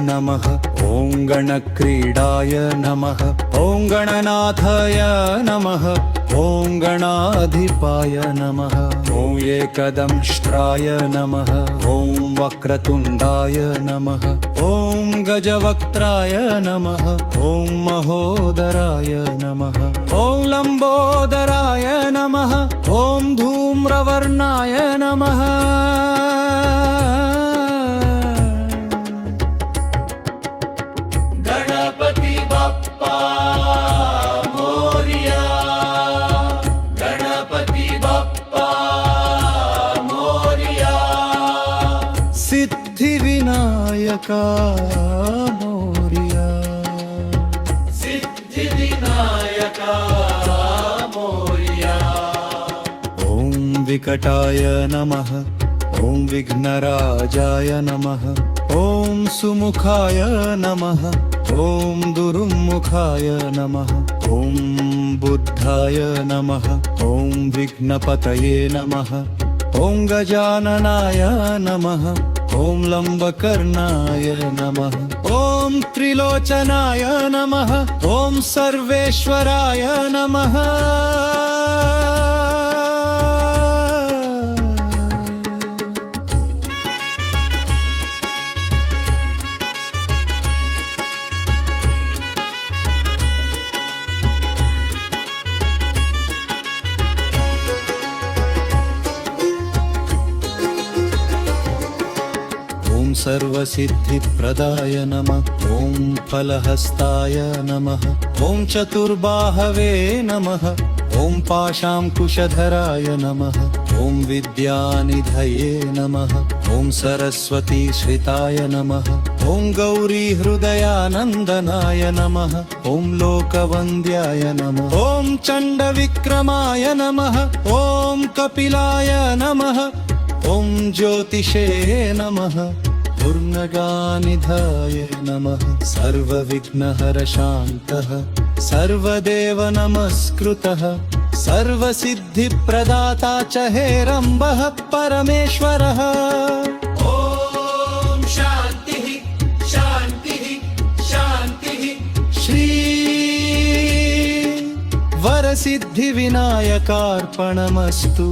नमः। ॐ गणक्रीडाय नमः। ॐ गणनाथाय नमः। ॐ गणाधिपाय नमः। ॐ एकदंष्ट्राय नमः। ॐ वक्रतुण्डाय नमः। ॐ गजवक्त्राय नमः। ॐ महोदराय नमः। ॐ लम्बोदराय नमः। ॐ धूम्रवर्णाय नमः। गणपति बप्पा मोरिया। गणपति बप्पा मोरिया। सिद्धिविनायका मोरिया। सिद्धिविनायका मोरिया। ॐ विकटाय नमः। ॐ विघ्नराजाय नमः। ॐ सुमुखाय नमः। ॐ दुरुन्मुखाय नमः। ॐ बुद्धाय नमः। ॐ विघ्नपतये नमः। ॐ गजाननाय नमः। ॐ लम्बकर्णाय नमः। ॐ त्रिलोचनाय नमः। ॐ सर्वेश्वराय नमः। ॐ सर्वसिद्धिप्रदाय नमः। ॐ फलहस्ताय नमः। ॐ चतुर्बाहवे नमः। ॐ पाशाङ्कुशधराय नमः। ॐ विद्यानिधये नमः। ॐ सरस्वतीश्रिताय नमः। ॐ गौरीहृदयानन्दनाय नमः। ॐ लोकवन्द्याय नमः। ॐ चण्डविक्रमाय नमः। ॐ कपिलाय नमः। ॐ ज्योतिषे नमः। दुर्नगानिधाय नमः। सर्वविघ्नहरशान्तः सर्वदेव नमस्कृतः सर्वसिद्धिप्रदाता च हेरम्बः परमेश्वरः। ॐ शान्तिः शान्तिः शान्तिः। श्री वरसिद्धिविनायकार्पणमस्तु।